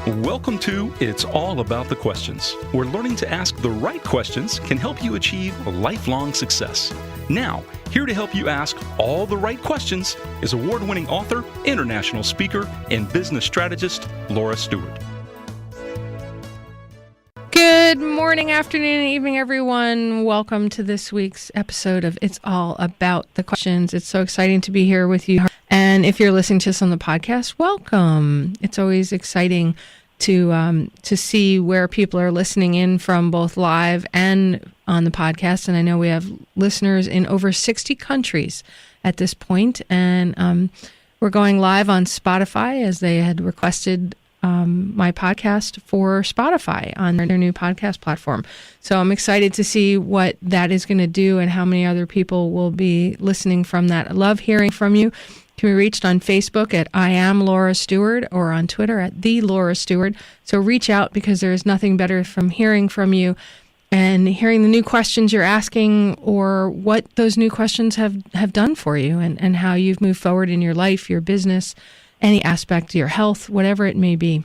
Welcome to It's All About the Questions, where learning to ask the right questions can help you achieve lifelong success. Now, here to help you ask all the right questions is award-winning author, international speaker, and business strategist, Laura Stewart. Good morning, afternoon, and evening, everyone. Welcome to this week's episode of It's All About the Questions. It's so exciting to be here with you. And if you're listening to us on the podcast, welcome. It's always exciting to see where people are listening in from, both live and on the podcast. And I know we have listeners in over 60 countries at this point. And we're going live on Spotify, as they had requested my podcast for Spotify on their new podcast platform. So I'm excited to see what that is going to do and how many other people will be listening from that. I love hearing from you. Can be reached on Facebook at I Am Laura Stewart or on Twitter at The Laura Stewart. So reach out, because there is nothing better from hearing from you and hearing the new questions you're asking, or what those new questions have done for you, and how you've moved forward in your life, your business, any aspect, your health, whatever it may be.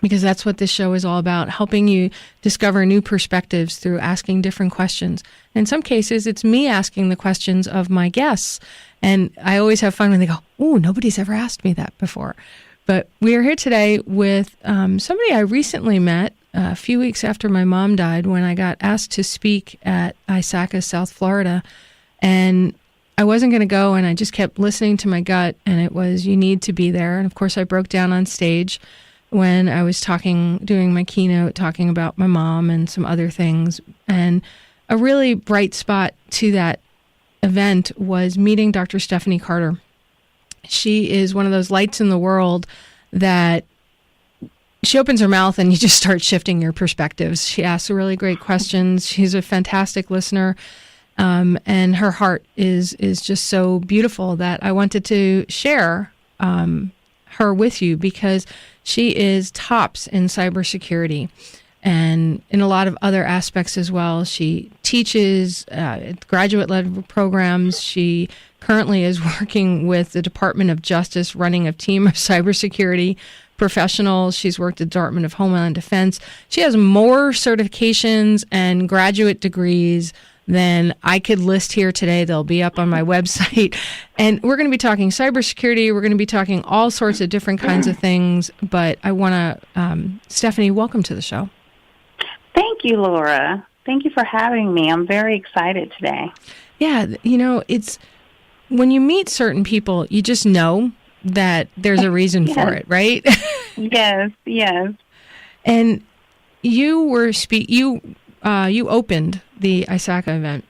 Because that's what this show is all about, helping you discover new perspectives through asking different questions. In some cases, it's me asking the questions of my guests. And I always have fun when they go, "Oh, nobody's ever asked me that before." But we are here today with somebody I recently met a few weeks after my mom died, when I got asked to speak at ISACA, South Florida. And I wasn't going to go, and I just kept listening to my gut, and it was, you need to be there. And of course, I broke down on stage when I was doing my keynote, talking about my mom and some other things. And a really bright spot to that event was meeting Dr. Stephanie Carter. She is one of those lights in the world that she opens her mouth and you just start shifting your perspectives. She asks really great questions. She's a fantastic listener. And her heart is just so beautiful that I wanted to share her with you, because she is tops in cybersecurity and in a lot of other aspects as well. She teaches graduate-led programs. She currently is working with the Department of Justice, running a team of cybersecurity professionals. She's worked at the Department of Homeland Defense. She has more certifications and graduate degrees than I could list here today. They'll be up on my website. And we're going to be talking cybersecurity. We're going to be talking all sorts of different kinds of things. But I want to, Stephanie, welcome to the show. Thank you, Laura. Thank you for having me. I'm very excited today. Yeah, it's when you meet certain people, you just know that there's a reason for it, right? Yes. And you were you opened the ISACA event,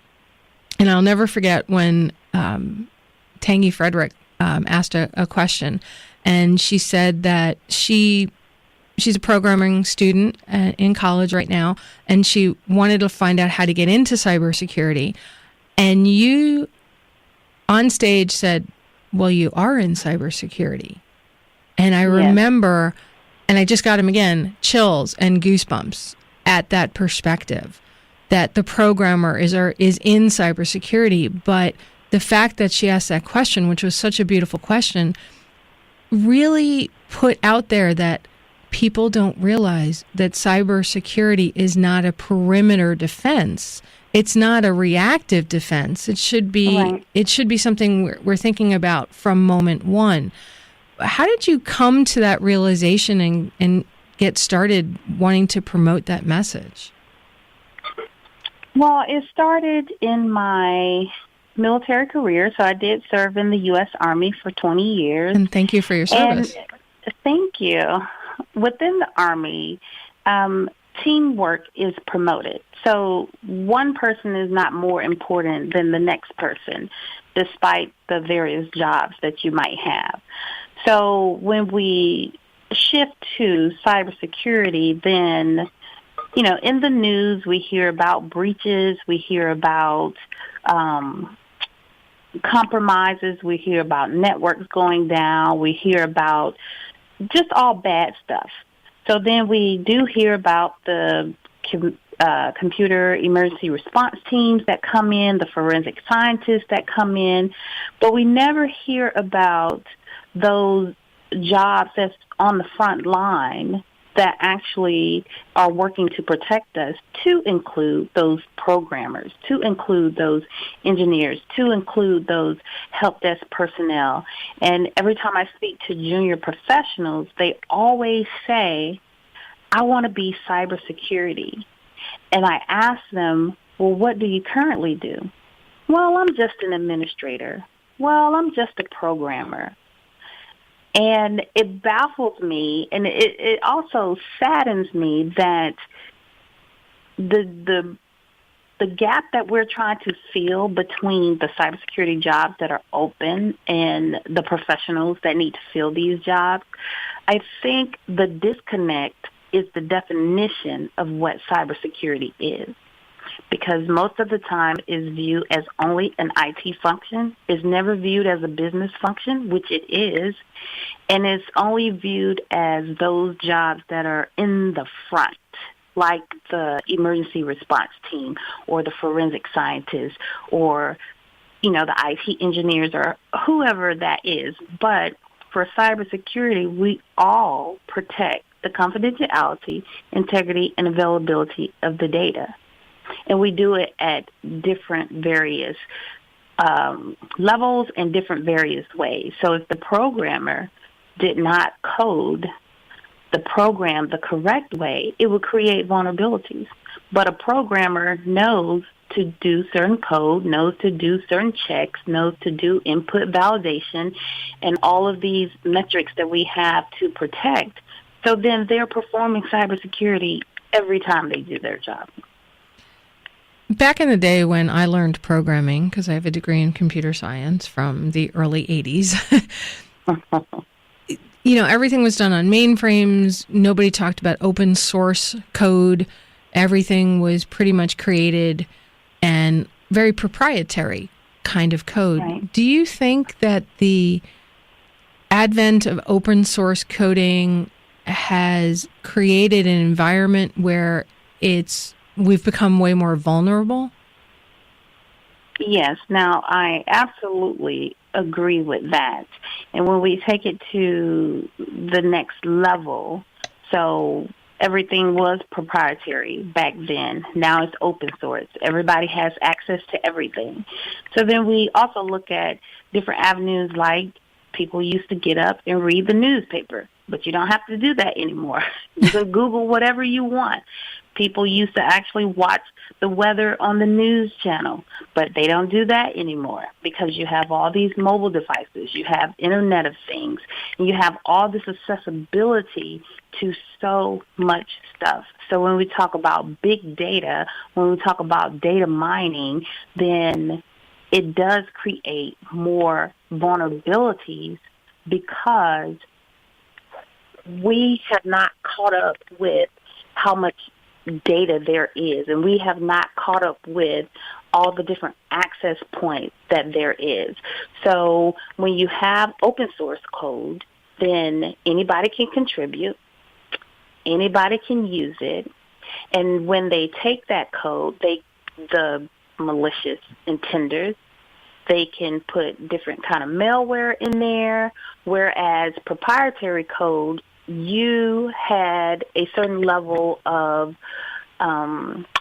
and I'll never forget when Tangi Frederick asked a question, and she said that she's a programming student in college right now, and she wanted to find out how to get into cybersecurity. And you, on stage, said, "Well, you are in cybersecurity." And I remember, and I just got him again, chills and goosebumps at that perspective, that the programmer is in cybersecurity. But the fact that she asked that question, which was such a beautiful question, really put out there that people don't realize that cybersecurity is not a perimeter defense. It's not a reactive defense. It should be Right. It should be something we're thinking about from moment one. How did you come to that realization and get started wanting to promote that message? Well, it started in my military career. So I did serve in the U.S. Army for 20 years. And thank you for your service. And thank you. Within the Army, teamwork is promoted. So one person is not more important than the next person, despite the various jobs that you might have. So when we shift to cybersecurity, then, in the news we hear about breaches, we hear about compromises, we hear about networks going down, we hear about just all bad stuff. So then we do hear about the computer emergency response teams that come in, the forensic scientists that come in, but we never hear about those jobs that's on the front line that actually are working to protect us, to include those programmers, to include those engineers, to include those help desk personnel. And every time I speak to junior professionals, they always say, I want to be cybersecurity. And I ask them, well, what do you currently do? Well, I'm just an administrator. Well, I'm just a programmer. And it baffles me, and it also saddens me that the gap that we're trying to fill between the cybersecurity jobs that are open and the professionals that need to fill these jobs, I think the disconnect is the definition of what cybersecurity is. Because most of the time is viewed as only an IT function, is never viewed as a business function, which it is, and it's only viewed as those jobs that are in the front, like the emergency response team or the forensic scientists or, the IT engineers or whoever that is. But for cybersecurity, we all protect the confidentiality, integrity, and availability of the data. And we do it at different various levels and different various ways. So if the programmer did not code the program the correct way, it would create vulnerabilities. But a programmer knows to do certain code, knows to do certain checks, knows to do input validation, and all of these metrics that we have to protect. So then they're performing cybersecurity every time they do their job. Back in the day when I learned programming, because I have a degree in computer science from the early 80s, everything was done on mainframes. Nobody talked about open source code. Everything was pretty much created and very proprietary kind of code. Right. Do you think that the advent of open source coding has created an environment where we've become way more vulnerable? Yes. Now, I absolutely agree with that. And when we take it to the next level, so everything was proprietary back then. Now it's open source. Everybody has access to everything. So then we also look at different avenues, like people used to get up and read the newspaper, but you don't have to do that anymore. You can Google whatever you want. People used to actually watch the weather on the news channel, but they don't do that anymore because you have all these mobile devices, you have Internet of Things, and you have all this accessibility to so much stuff. So when we talk about big data, when we talk about data mining, then it does create more vulnerabilities because we have not caught up with how much data there is, and we have not caught up with all the different access points that there is. So when you have open source code, then anybody can contribute, anybody can use it, and when they take that code, the malicious intenders, they can put different kind of malware in there, whereas proprietary code, you had a certain level of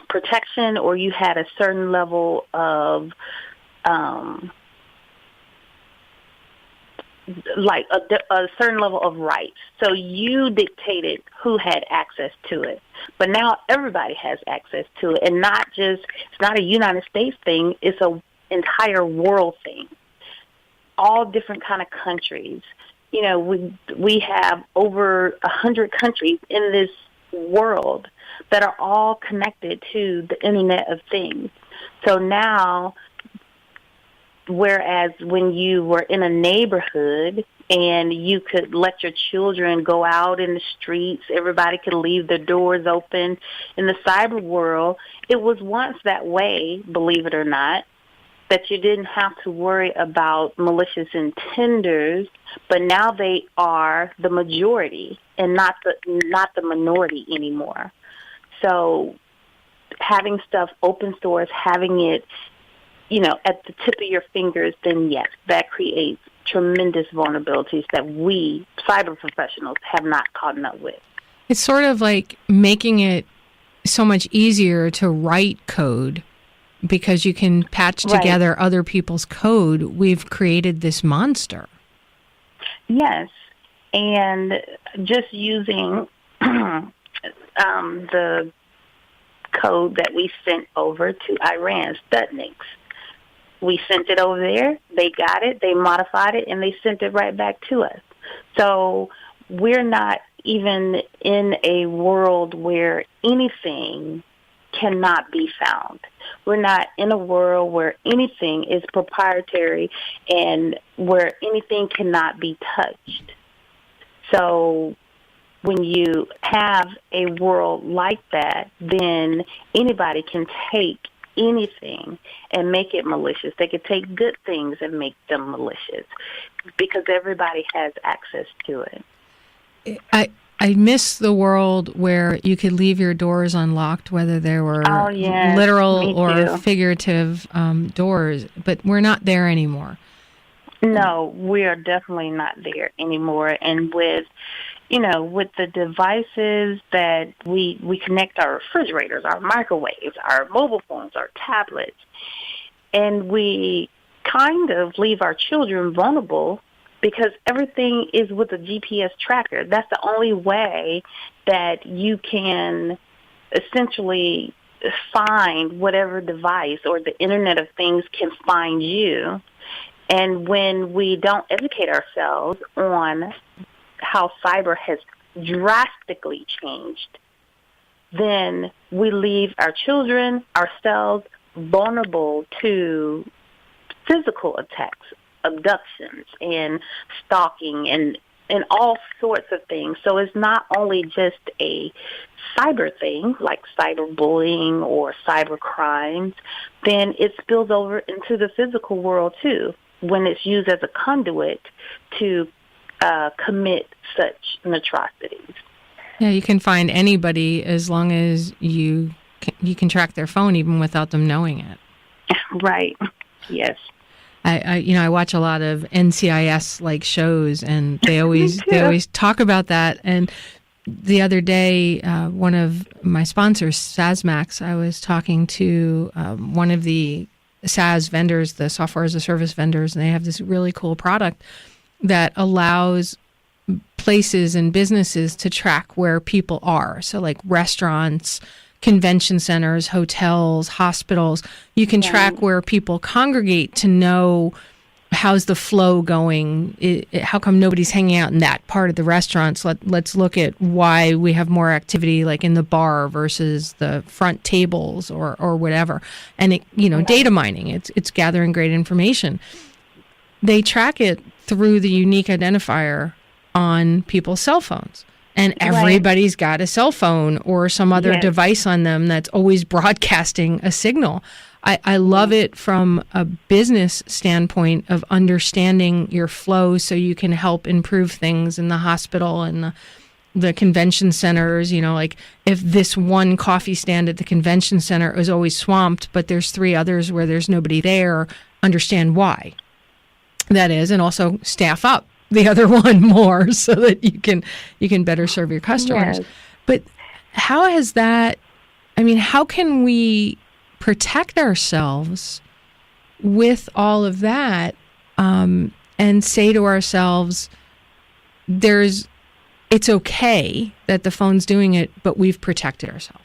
protection, or you had a certain level of like a certain level of rights. So you dictated who had access to it. But now everybody has access to it, and it's not a United States thing, it's an entire world thing. All different kind of countries. We have over 100 countries in this world that are all connected to the Internet of Things. So now, whereas when you were in a neighborhood and you could let your children go out in the streets, everybody could leave their doors open. In the cyber world, it was once that way, believe it or not, that you didn't have to worry about malicious intenders, but now they are the majority and not the minority anymore. So having stuff open source, having it, at the tip of your fingers, then yes, that creates tremendous vulnerabilities that we cyber professionals have not caught up with. It's sort of like making it so much easier to write code because you can patch Right. together other people's code. We've created this monster. Yes. And just using the code that we sent over to Iran, Sputniks. We sent it over there, they got it, they modified it, and they sent it right back to us. So we're not even in a world where anything cannot be found. We're not in a world where anything is proprietary and where anything cannot be touched. So when you have a world like that, then anybody can take anything and make it malicious. They could take good things and make them malicious because everybody has access to it. I miss the world where you could leave your doors unlocked, whether they were literal or figurative doors, but we're not there anymore. No, we are definitely not there anymore. And with the devices that we connect our refrigerators, our microwaves, our mobile phones, our tablets, and we kind of leave our children vulnerable because everything is with a GPS tracker. That's the only way that you can essentially find whatever device or the Internet of Things can find you. And when we don't educate ourselves on how cyber has drastically changed, then we leave our children, ourselves, vulnerable to physical attacks, abductions, and stalking, and all sorts of things. So it's not only just a cyber thing, like cyberbullying or cyber crimes, then it spills over into the physical world, too, when it's used as a conduit to commit such atrocities. Yeah, you can find anybody as long as you can track their phone even without them knowing it. Right. Yes. I watch a lot of NCIS like shows, and they always talk about that. And the other day, one of my sponsors, SaaSmax, I was talking to one of the SaaS vendors, the software as a service vendors, and they have this really cool product that allows places and businesses to track where people are. So like restaurants, convention centers, hotels, hospitals, you can track where people congregate to know how's the flow going. How come nobody's hanging out in that part of the restaurants? Let's look at why we have more activity like in the bar versus the front tables or whatever. And data mining, it's gathering great information. They track it through the unique identifier on people's cell phones. And everybody's got a cell phone or some other device on them that's always broadcasting a signal. I love it from a business standpoint of understanding your flow so you can help improve things in the hospital and the convention centers. Like if this one coffee stand at the convention center is always swamped, but there's 3 others where there's nobody there, understand why that is, and also staff up the other one more so that you can better serve your customers. Yes. But how has that, how can we protect ourselves with all of that and say to ourselves, it's okay that the phone's doing it, but we've protected ourselves?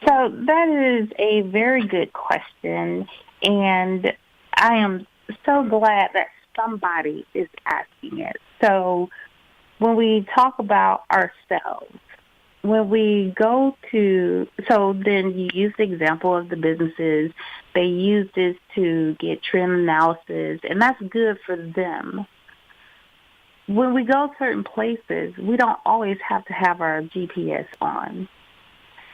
So that is a very good question, and I am so glad that somebody is asking it. So when we talk about ourselves, when we go to, so then you use the example of the businesses, they use this to get trend analysis, and that's good for them. When we go certain places, we don't always have to have our GPS on.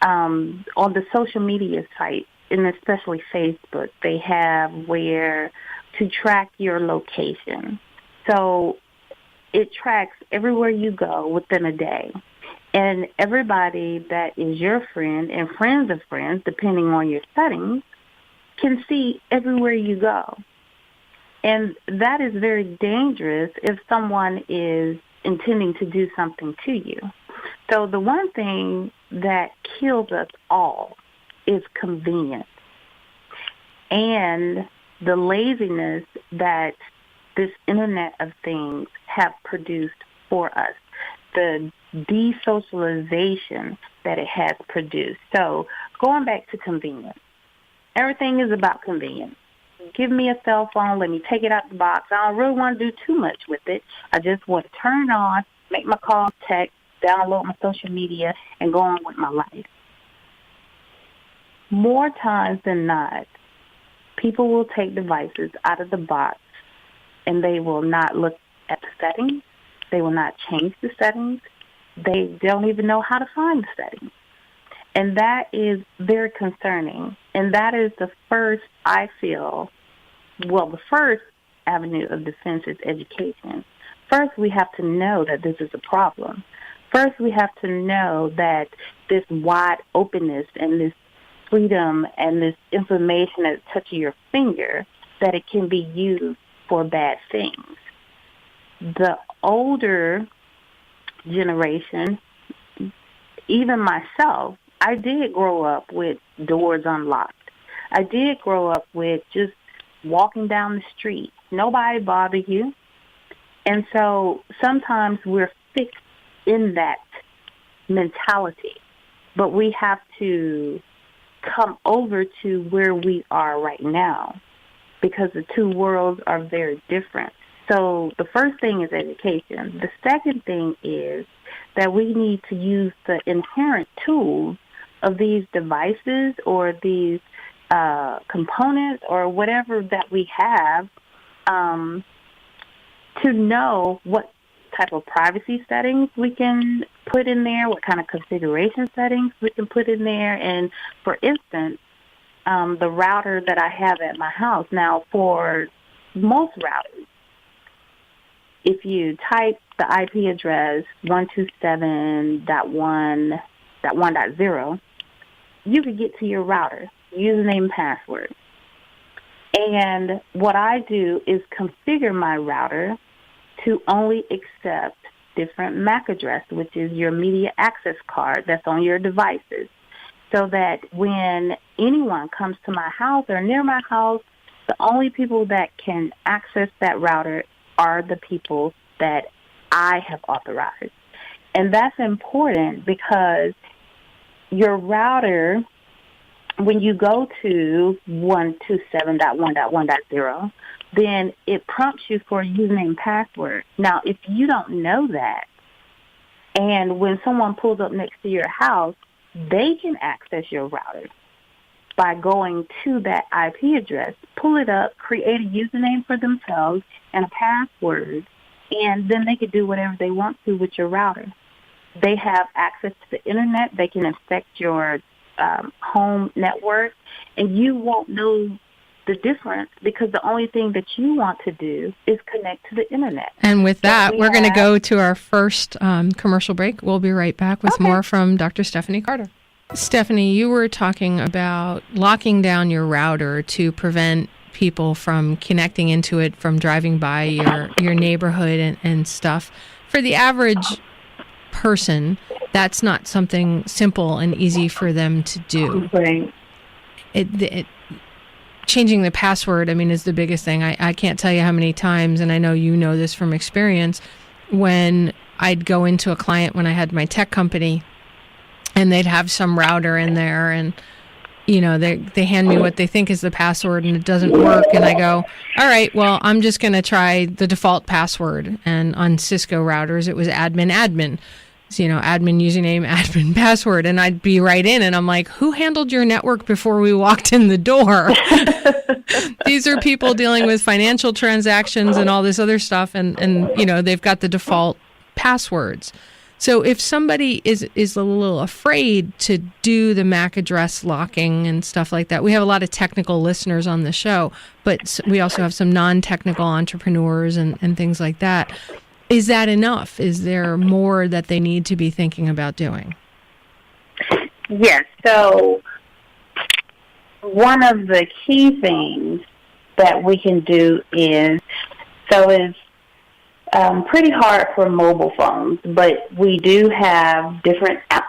On the social media site, and especially Facebook, they have where to track your location. So it tracks everywhere you go within a day. And everybody that is your friend and friends of friends, depending on your settings, can see everywhere you go. And that is very dangerous if someone is intending to do something to you. So the one thing that kills us all is convenience and the laziness that this Internet of Things have produced for us, the desocialization that it has produced. So going back to convenience, everything is about convenience. Give me a cell phone, let me take it out the box. I don't really want to do too much with it. I just want to turn it on, make my calls, text, download my social media, and go on with my life. More times than not, people will take devices out of the box and they will not look at the settings. They will not change the settings. They don't even know how to find the settings. And that is very concerning. And that is the first, I feel, the first avenue of defense is education. First, we have to know that this is a problem. First, we have to know that this wide openness and this freedom and this information at the touch of your finger, that it can be used for bad things. The older generation, even myself, I did grow up with doors unlocked. I did grow up with just walking down the street. Nobody bothered you. And so sometimes we're fixed in that mentality. But we have to come over to where we are right now because the two worlds are very different. So the first thing is education. The second thing is that we need to use the inherent tools of these devices or these components or whatever that we have to know what type of privacy settings we can put in there, what kind of configuration settings we can put in there. And for instance, the router that I have at my house, now for most routers, if you type the IP address 127.1.1.0, you could get to your router, username and password. And what I do is configure my router to only accept different MAC address, which is your media access card that's on your devices, so that when anyone comes to my house or near my house, the only people that can access that router are the people that I have authorized. And that's important because your router, when you go to 127.1.1.0, then it prompts you for a username and password. Now, if you don't know that, and when someone pulls up next to your house, they can access your router by going to that IP address, pull it up, create a username for themselves and a password, and then they can do whatever they want to with your router. They have access to the Internet. They can infect your home network, and you won't know the difference because the only thing that you want to do is connect to the Internet. And with that, we're going to go to our first commercial break. We'll be right back with more from Dr. Stephanie Carter. Stephanie, you were talking about locking down your router to prevent people from connecting into it, from driving by your neighborhood and stuff. For the average person, that's not something simple and easy for them to do. Right. Changing the password, is the biggest thing. I can't tell you how many times, and I know you know this from experience, when I'd go into a client when I had my tech company, and they'd have some router in there, and they hand me what they think is the password, and it doesn't work, and I go, all right, well, I'm just going to try the default password. And on Cisco routers, it was admin. Admin username, admin password, and I'd be right in, and I'm like, who handled your network before we walked in the door? These are people dealing with financial transactions and all this other stuff, and they've got the default passwords. So if somebody is a little afraid to do the MAC address locking and stuff like that, we have a lot of technical listeners on the show, but we also have some non-technical entrepreneurs and things like that. Is that enough? Is there more that they need to be thinking about doing? Yes. So one of the key things that we can do is pretty hard for mobile phones, but we do have different apps.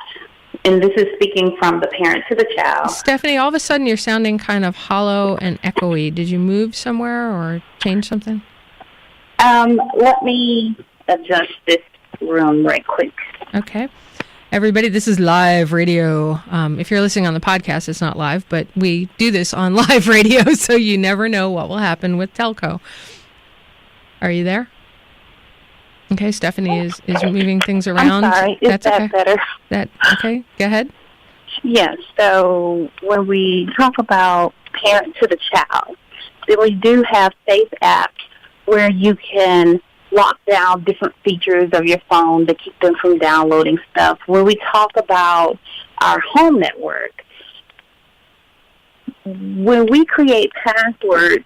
And this is speaking from the parent to the child. Stephanie, all of a sudden you're sounding kind of hollow and echoey. Did you move somewhere or change something? Let me adjust this room right quick. Okay. Everybody, this is live radio. If you're listening on the podcast, it's not live, but we do this on live radio, so you never know what will happen with telco. Are you there? Okay, Stephanie is moving things around. I'm sorry. Is That's that okay. better? Okay, go ahead. Yes. So when we talk about parent to the child, then we do have safe apps where you can lock down different features of your phone to keep them from downloading stuff. When we talk about our home network, when we create passwords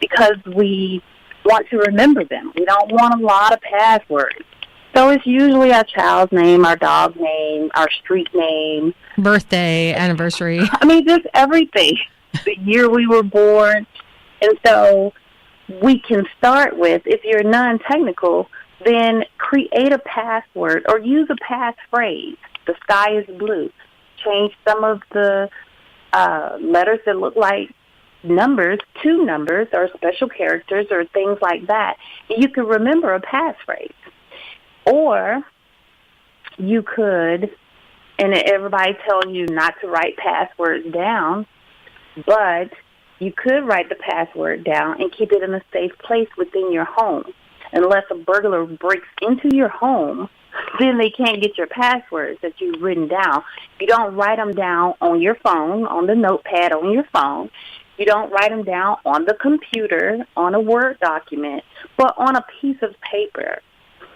because we want to remember them. We don't want a lot of passwords. So it's usually our child's name, our dog's name, our street name. Birthday, anniversary. I mean, just everything. The year we were born. And so we can start with, if you're non-technical, then create a password or use a passphrase. The sky is blue. Change some of the letters that look like numbers to numbers or special characters or things like that. And you can remember a passphrase. Or you could, and everybody tells you not to write passwords down, but you could write the password down and keep it in a safe place within your home. Unless a burglar breaks into your home, then they can't get your passwords that you've written down. You don't write them down on your phone, on the notepad on your phone. You don't write them down on the computer, on a Word document, but on a piece of paper,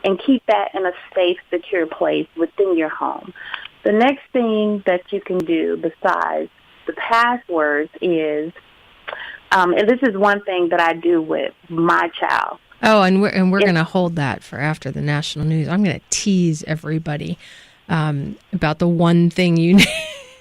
and keep that in a safe, secure place within your home. The next thing that you can do besides the passwords is, and this is one thing that I do with my child. Oh, and we're going to hold that for after the national news. I'm going to tease everybody about the one thing you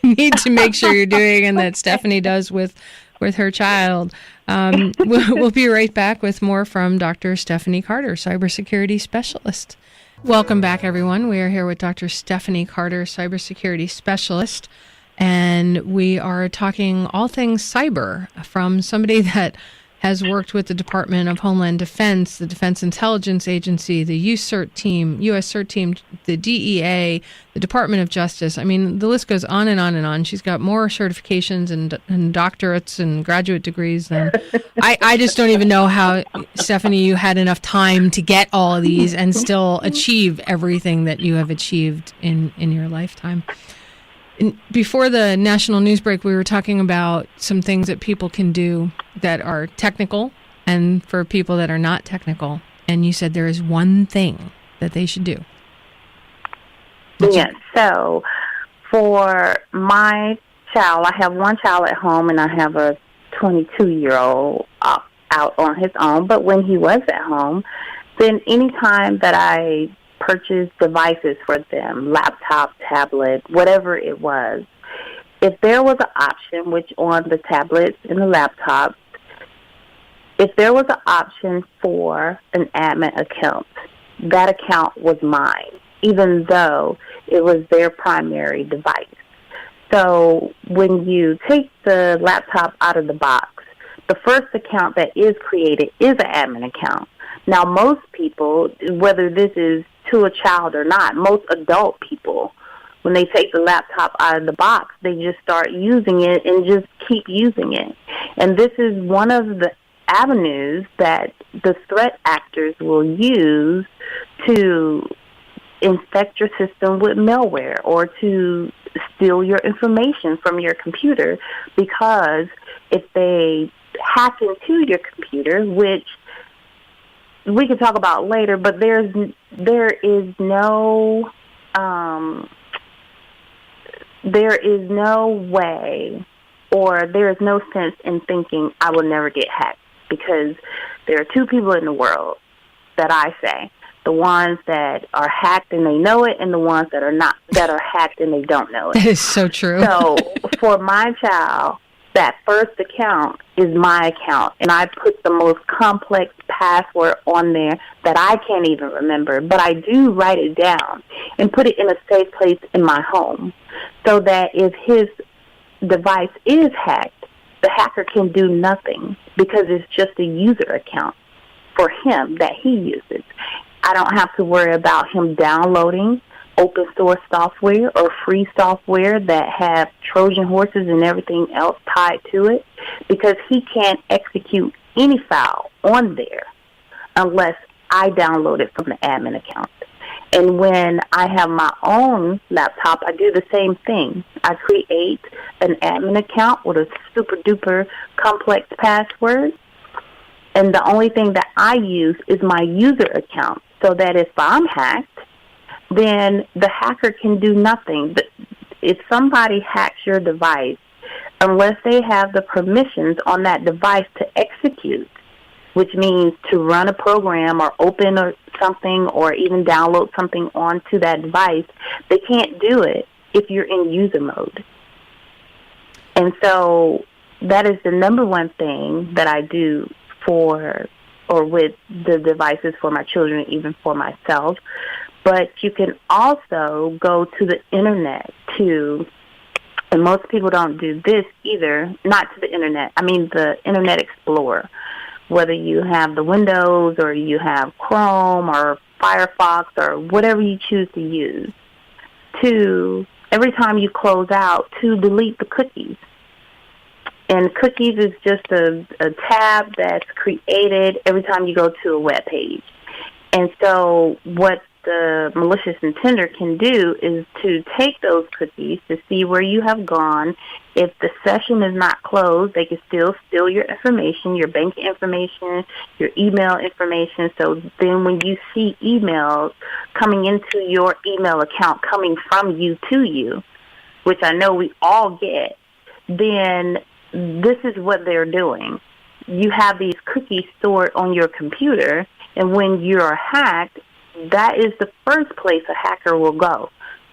need to make sure you're doing, and that Stephanie does with her child. We'll be right back with more from Dr. Stephanie Carter, cybersecurity specialist. Welcome back, everyone. We are here with Dr. Stephanie Carter, cybersecurity specialist, and we are talking all things cyber from somebody that has worked with the Department of Homeland Defense, the Defense Intelligence Agency, the U.S. CERT team, the DEA, the Department of Justice. I mean, the list goes on and on and on. She's got more certifications and doctorates and graduate degrees than I just don't even know how, Stephanie, you had enough time to get all of these and still achieve everything that you have achieved in your lifetime. Before the national news break, we were talking about some things that people can do that are technical and for people that are not technical. And you said there is one thing that they should do. Yes. So for my child, I have one child at home and I have a 22-year-old out on his own. But when he was at home, then anytime that I purchase devices for them, laptop, tablet, whatever it was, if there was an option, which on the tablets and the laptops, if there was an option for an admin account, that account was mine, even though it was their primary device. So when you take the laptop out of the box, the first account that is created is an admin account. Now, most people, whether this is to a child or not, most adult people, when they take the laptop out of the box, they just start using it and just keep using it. And this is one of the avenues that the threat actors will use to infect your system with malware or to steal your information from your computer, because if they hack into your computer, which we can talk about later, but there is no way, or there is no sense in thinking I will never get hacked, because there are two people in the world that I say: the ones that are hacked and they know it, and the ones that are not, that are hacked and they don't know it. That is so true. So for my child, that first account is my account, and I put the most complex password on there that I can't even remember, but I do write it down and put it in a safe place in my home so that if his device is hacked, the hacker can do nothing because it's just a user account for him that he uses. I don't have to worry about him downloading open source software or free software that have Trojan horses and everything else tied to it, because he can't execute any file on there unless I download it from the admin account. And when I have my own laptop, I do the same thing. I create an admin account with a super duper complex password, and the only thing that I use is my user account, so that if I'm hacked, then the hacker can do nothing. But if somebody hacks your device, unless they have the permissions on that device to execute, which means to run a program or open or something or even download something onto that device, they can't do it if you're in user mode. And so that is the number one thing that I do with the devices for my children, even for myself. But you can also go to the internet and most people don't do this either, not to the internet, I mean the Internet Explorer, whether you have the Windows or you have Chrome or Firefox or whatever you choose to use, to every time you close out, to delete the cookies. And cookies is just a tab that's created every time you go to a web page. And so what the malicious intender can do is to take those cookies to see where you have gone. If the session is not closed, they can still steal your information, your bank information, your email information. So then when you see emails coming into your email account coming from you to you, which I know we all get, then this is what they're doing. You have these cookies stored on your computer, and when you're hacked, that is the first place a hacker will go,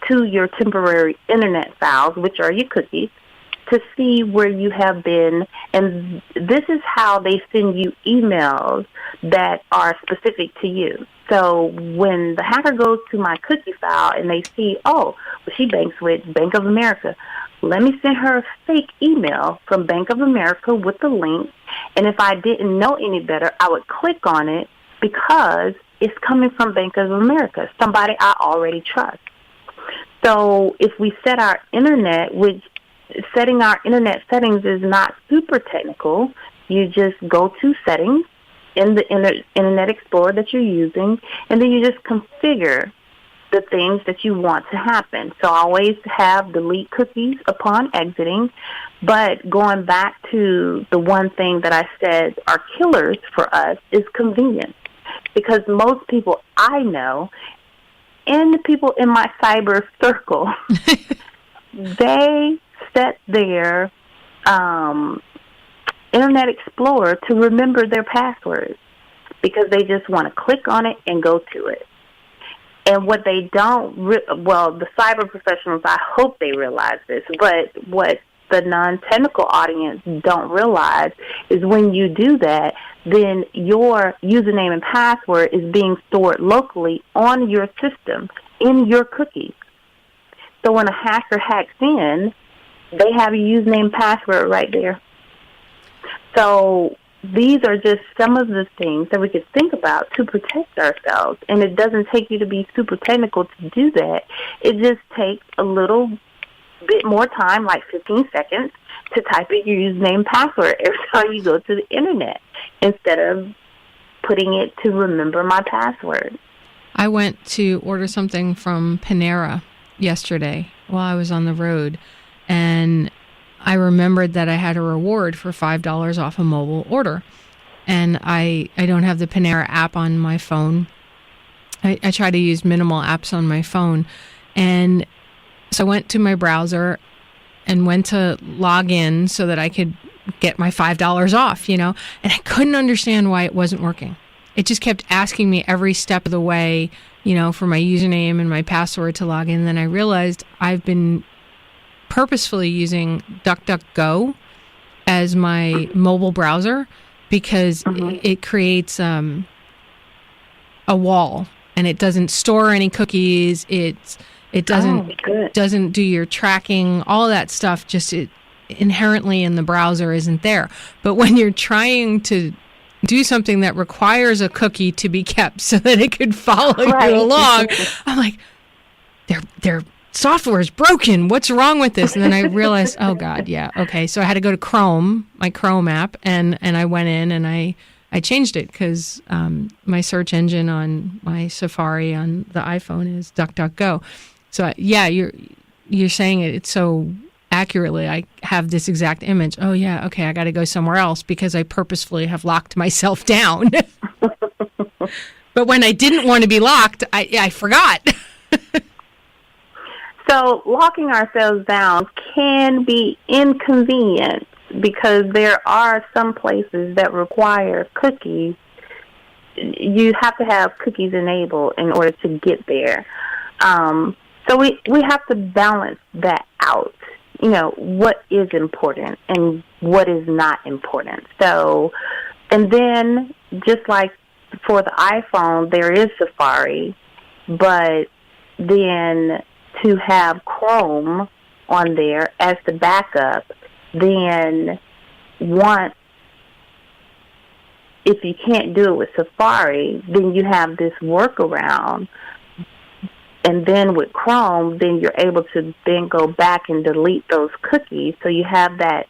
to your temporary internet files, which are your cookies, to see where you have been. And this is how they send you emails that are specific to you. So when the hacker goes to my cookie file and they see, oh, well, she banks with Bank of America, let me send her a fake email from Bank of America with the link. And if I didn't know any better, I would click on it because it's coming from Bank of America, somebody I already trust. So if we set our internet, which setting our internet settings is not super technical, you just go to settings in the Internet Explorer that you're using, and then you just configure the things that you want to happen. So I always have delete cookies upon exiting, but going back to the one thing that I said are killers for us is convenience. Because most people I know and the people in my cyber circle, they set their Internet Explorer to remember their passwords because they just want to click on it and go to it. And what they don't, the cyber professionals, I hope they realize this, but what the non-technical audience don't realize is when you do that, then your username and password is being stored locally on your system in your cookies. So when a hacker hacks in, they have your username and password right there. So these are just some of the things that we could think about to protect ourselves. And it doesn't take you to be super technical to do that. It just takes a little bit more time, like 15 seconds, to type in your username and password every time you go to the internet instead of putting it to remember my password. I went to order something from Panera yesterday while I was on the road, and I remembered that I had a reward for $5 off a mobile order. And I don't have the Panera app on my phone. I try to use minimal apps on my phone. And so I went to my browser and went to log in so that I could get my $5 off, and I couldn't understand why it wasn't working. It just kept asking me every step of the way, for my username and my password to log in. And then I realized I've been purposefully using DuckDuckGo as my mobile browser because it creates a wall, and it doesn't store any cookies. It doesn't do your tracking. All that stuff inherently in the browser isn't there. But when you're trying to do something that requires a cookie to be kept so that it could follow you along, I'm like, their software is broken. What's wrong with this? And then I realized, oh God, yeah, okay. So I had to go to Chrome, my Chrome app, and I went in and I changed it because my search engine on my Safari on the iPhone is DuckDuckGo. So yeah, you're saying it so accurately. I have this exact image. Oh yeah, okay, I got to go somewhere else because I purposefully have locked myself down. But when I didn't want to be locked, I forgot. So locking ourselves down can be inconvenient because there are some places that require cookies. You have to have cookies enabled in order to get there. So we have to balance that out. You know, what is important and what is not important. So, and then just like for the iPhone, there is Safari, but then to have Chrome on there as the backup, then if you can't do it with Safari, then you have this workaround. And then with Chrome, then you're able to then go back and delete those cookies. So you have that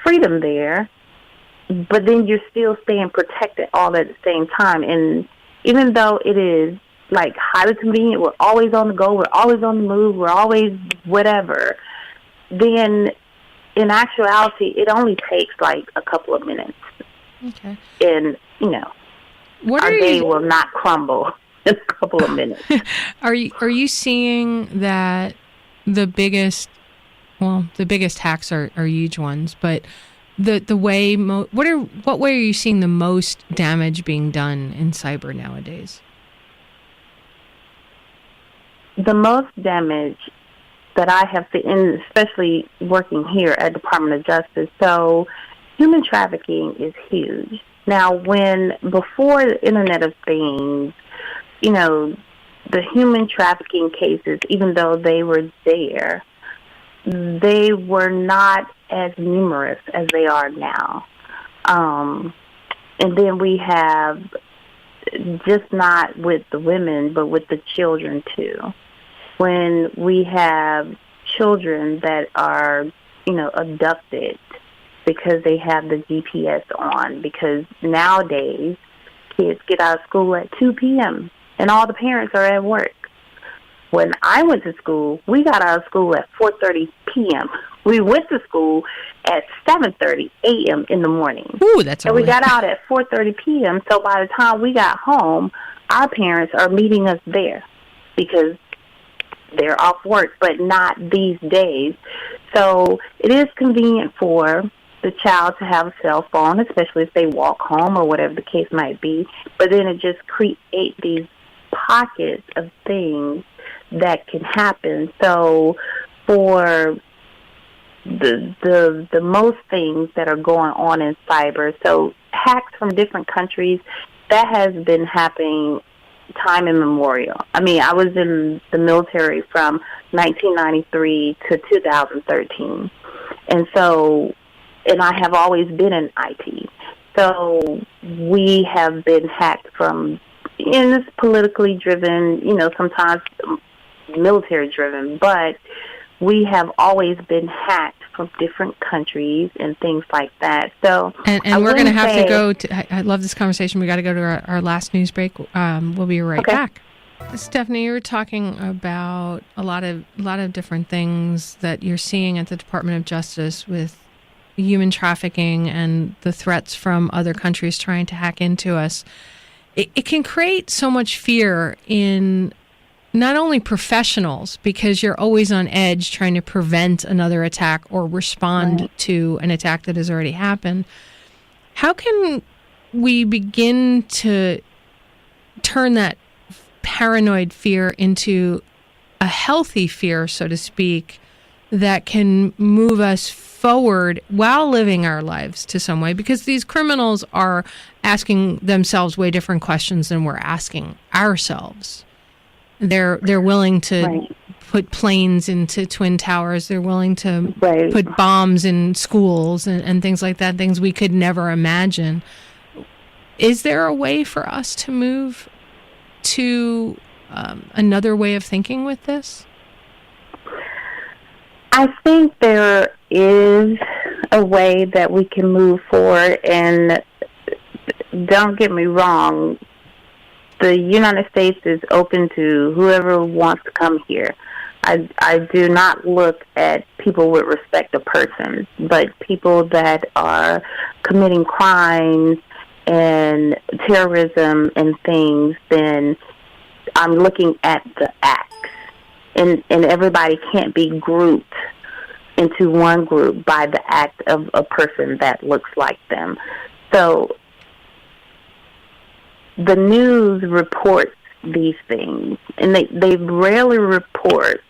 freedom there, but then you're still staying protected all at the same time. And even though it is like highly convenient, we're always on the go, we're always on the move, we're always whatever, then in actuality, it only takes like a couple of minutes. Okay. And, our day will not crumble in a couple of minutes. Are you seeing that the biggest hacks are huge ones, but the way what way are you seeing the most damage being done in cyber nowadays? The most damage that I have seen, especially working here at Department of Justice, so human trafficking is huge. Now, before the Internet of Things, the human trafficking cases, even though they were there, they were not as numerous as they are now. And then we have just not with the women, but with the children too. When we have children that are, abducted because they have the GPS on, because nowadays kids get out of school at 2 p.m. and all the parents are at work. When I went to school, we got out of school at 4:30 p.m. We went to school at 7:30 a.m. in the morning. Ooh, that's and we got out at 4:30 p.m. So by the time we got home, our parents are meeting us there because they're off work, but not these days. So it is convenient for the child to have a cell phone, especially if they walk home or whatever the case might be. But then it just creates these pockets of things that can happen. So for the most things that are going on in cyber, so hacks from different countries, that has been happening time immemorial. I mean, I was in the military from 1993 to 2013. And I have always been in IT. So we have been hacked from, and it's politically driven, sometimes military driven, but we have always been hacked from different countries and things like that. So, and we're going to have to go to, I love this conversation. We got to go to our last news break. We'll be right back. Stephanie, you were talking about a lot of different things that you're seeing at the Department of Justice with human trafficking and the threats from other countries trying to hack into us. It can create so much fear in not only professionals, because you're always on edge trying to prevent another attack or respond to an attack that has already happened. How can we begin to turn that paranoid fear into a healthy fear, so to speak, that can move us forward while living our lives to some way, because these criminals are asking themselves way different questions than we're asking ourselves. They're willing to put planes into Twin Towers. They're willing to put bombs in schools and things like that, things we could never imagine. Is there a way for us to move to another way of thinking with this? I think there is a way that we can move forward, and don't get me wrong, the United States is open to whoever wants to come here. I do not look at people with respect of persons, but people that are committing crimes and terrorism and things, then I'm looking at the acts. And everybody can't be grouped into one group by the act of a person that looks like them. So the news reports these things, and they rarely report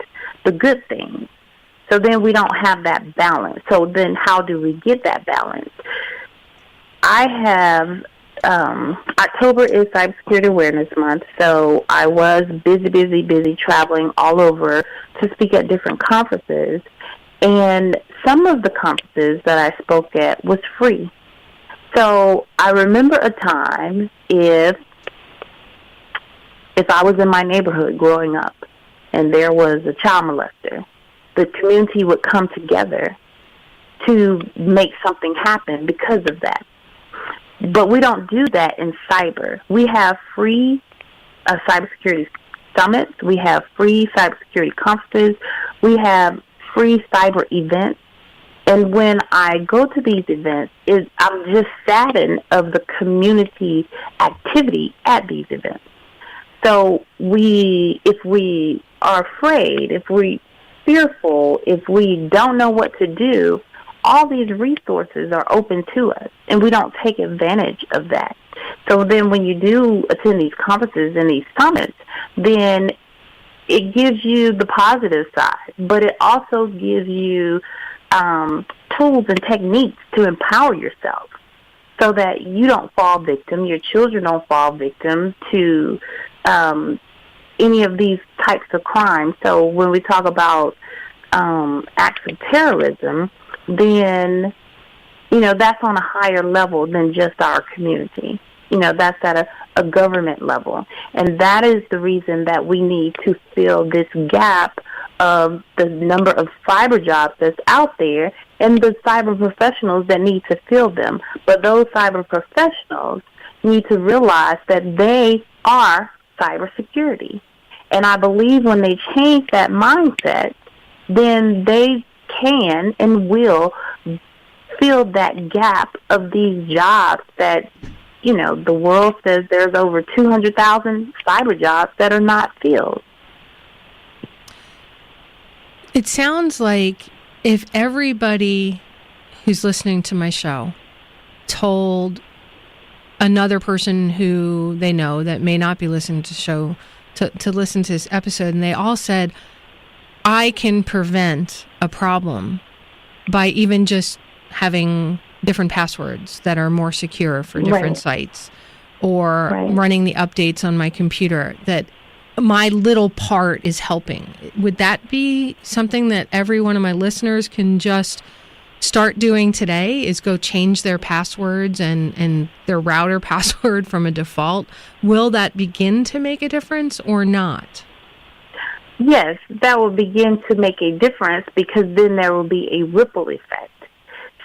the good things. So then we don't have that balance. So then how do we get that balance? I have October is Cybersecurity Awareness Month, so I was busy traveling all over to speak at different conferences, and some of the conferences that I spoke at was free. So I remember a time if I was in my neighborhood growing up and there was a child molester, the community would come together to make something happen because of that. But we don't do that in cyber. We have free cybersecurity summits. We have free cybersecurity conferences. We have free cyber events. And when I go to these events, I'm just saddened of the community activity at these events. So if we are afraid, if we're fearful, if we don't know what to do, all these resources are open to us, and we don't take advantage of that. So then when you do attend these conferences and these summits, then it gives you the positive side, but it also gives you tools and techniques to empower yourself so that you don't fall victim, your children don't fall victim to any of these types of crimes. So when we talk about acts of terrorism, then, that's on a higher level than just our community. That's at a government level. And that is the reason that we need to fill this gap of the number of cyber jobs that's out there and the cyber professionals that need to fill them. But those cyber professionals need to realize that they are cybersecurity. And I believe when they change that mindset, then they can and will fill that gap of these jobs that, the world says there's over 200,000 cyber jobs that are not filled. It sounds like if everybody who's listening to my show told another person who they know that may not be listening to the show to listen to this episode, and they all said, I can prevent a problem by even just having different passwords that are more secure for different sites, or running the updates on my computer, that my little part is helping. Would that be something that every one of my listeners can just start doing today, is go change their passwords and their router password from a default? Will that begin to make a difference or not? Yes, that will begin to make a difference, because then there will be a ripple effect.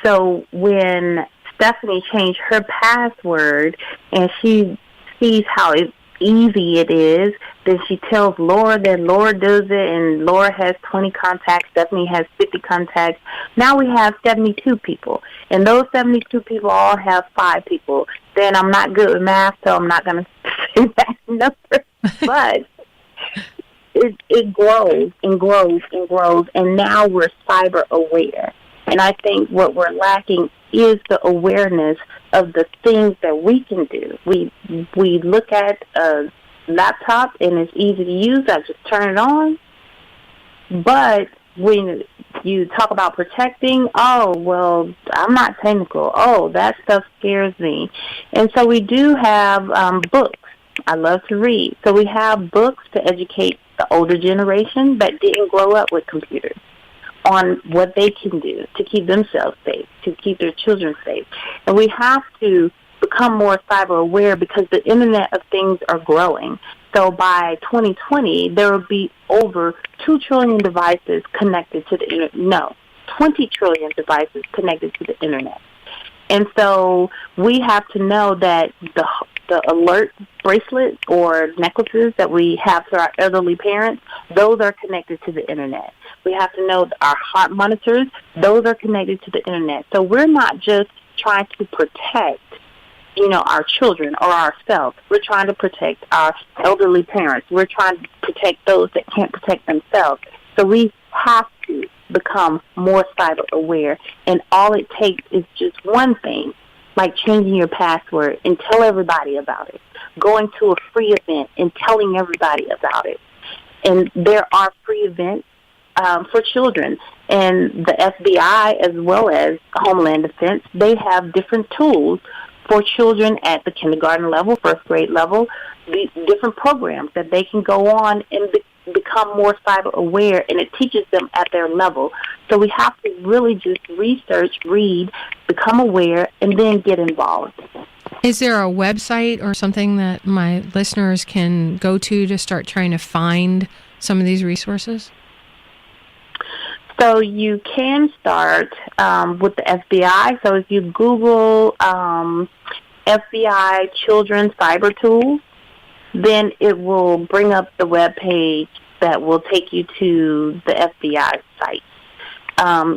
So when Stephanie changed her password and she sees how easy it is, then she tells Laura, then Laura does it, and Laura has 20 contacts, Stephanie has 50 contacts. Now we have 72 people, and those 72 people all have 5 people. Then I'm not good with math, so I'm not going to say that number, but it grows and grows and grows, and now we're cyber aware. And I think what we're lacking is the awareness of the things that we can do. We look at a laptop and it's easy to use. I just turn it on. But when you talk about protecting, oh, well, I'm not technical. Oh, that stuff scares me. And so we do have books. I love to read. So we have books to educate the older generation that didn't grow up with computers on what they can do to keep themselves safe, to keep their children safe. And we have to become more cyber aware because the Internet of Things are growing. So by 2020, there will be over 2 trillion devices connected to the Internet. No, 20 trillion devices connected to the Internet. And so we have to know that the alert bracelets or necklaces that we have for our elderly parents, those are connected to the Internet. We have to know that our heart monitors, those are connected to the Internet. So we're not just trying to protect, our children or ourselves. We're trying to protect our elderly parents. We're trying to protect those that can't protect themselves. So we have to become more cyber aware. And all it takes is just one thing, like changing your password and tell everybody about it. Going to a free event and telling everybody about it. And there are free events for children. And the FBI, as well as Homeland Defense, they have different tools for children at the kindergarten level, first grade level, the different programs that they can go on and become more cyber aware, and it teaches them at their level. So we have to really just research, read, become aware, and then get involved. Is there a website or something that my listeners can go to start trying to find some of these resources? So you can start with the FBI. So if you Google FBI Children Cyber Tools, then it will bring up the web page that will take you to the FBI site.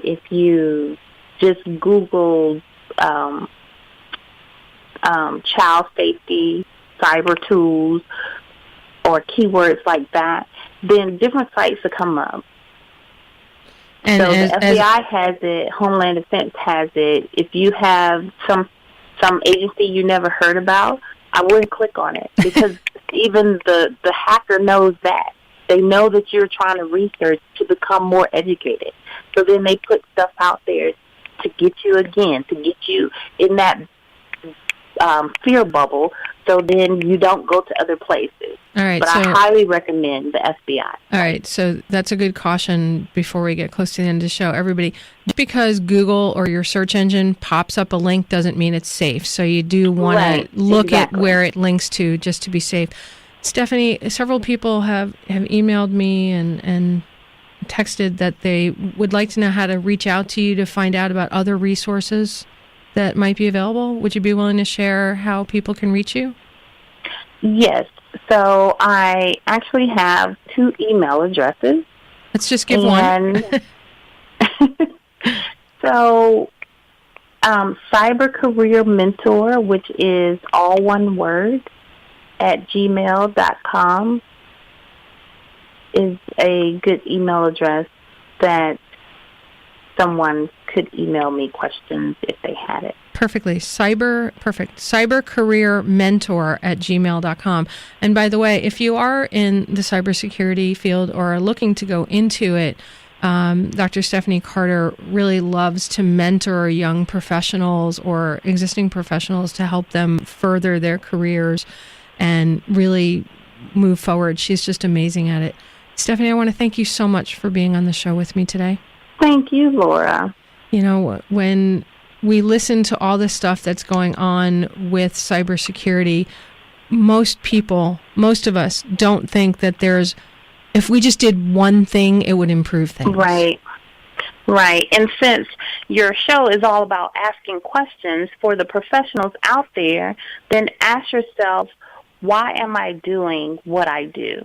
If you just Google child safety, cyber tools, or keywords like that, then different sites will come up. And so the FBI has it, Homeland Defense has it. If you have some agency you never heard about, I wouldn't click on it because even the hacker knows that. They know that you're trying to research to become more educated. So then they put stuff out there to get you in that fear bubble, so then you don't go to other places. All right, but I highly recommend the FBI. All right, so that's a good caution before we get close to the end of the show. Everybody, just because Google or your search engine pops up a link doesn't mean it's safe. So you do want to look at where it links to just to be safe. Stephanie, several people have emailed me and texted that they would like to know how to reach out to you to find out about other resources that might be available. Would you be willing to share how people can reach you? Yes. So I actually have 2 email addresses. Let's just give one. So Cyber Career Mentor, which is all one word, at gmail.com is a good email address that someone could email me questions if they had it. Perfectly. Cyber Career Mentor at gmail.com. And by the way, if you are in the cybersecurity field or are looking to go into it, Dr. Stephanie Carter really loves to mentor young professionals or existing professionals to help them further their careers and really move forward. She's just amazing at it. Stephanie, I want to thank you so much for being on the show with me today. Thank you, Laura. When we listen to all the stuff that's going on with cybersecurity, most of us don't think that if we just did one thing, it would improve things. Right. And since your show is all about asking questions for the professionals out there, then ask yourself, why am I doing what I do?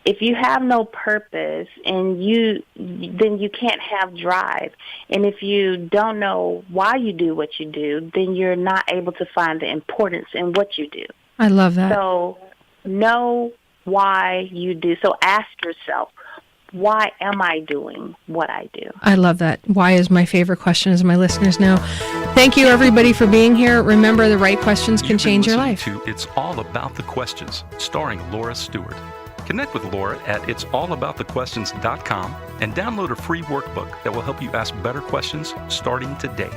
If you have no purpose then you can't have drive. And if you don't know why you do what you do, then you're not able to find the importance in what you do. I love that. So know why you do. So ask yourself, why am I doing what I do? I love that. Why is my favorite question, as my listeners know. Thank you, everybody, for being here. Remember, the right questions can change your life. It's All About the Questions, starring Laura Stewart. Connect with Laura at it'sallaboutthequestions.com and download a free workbook that will help you ask better questions starting today.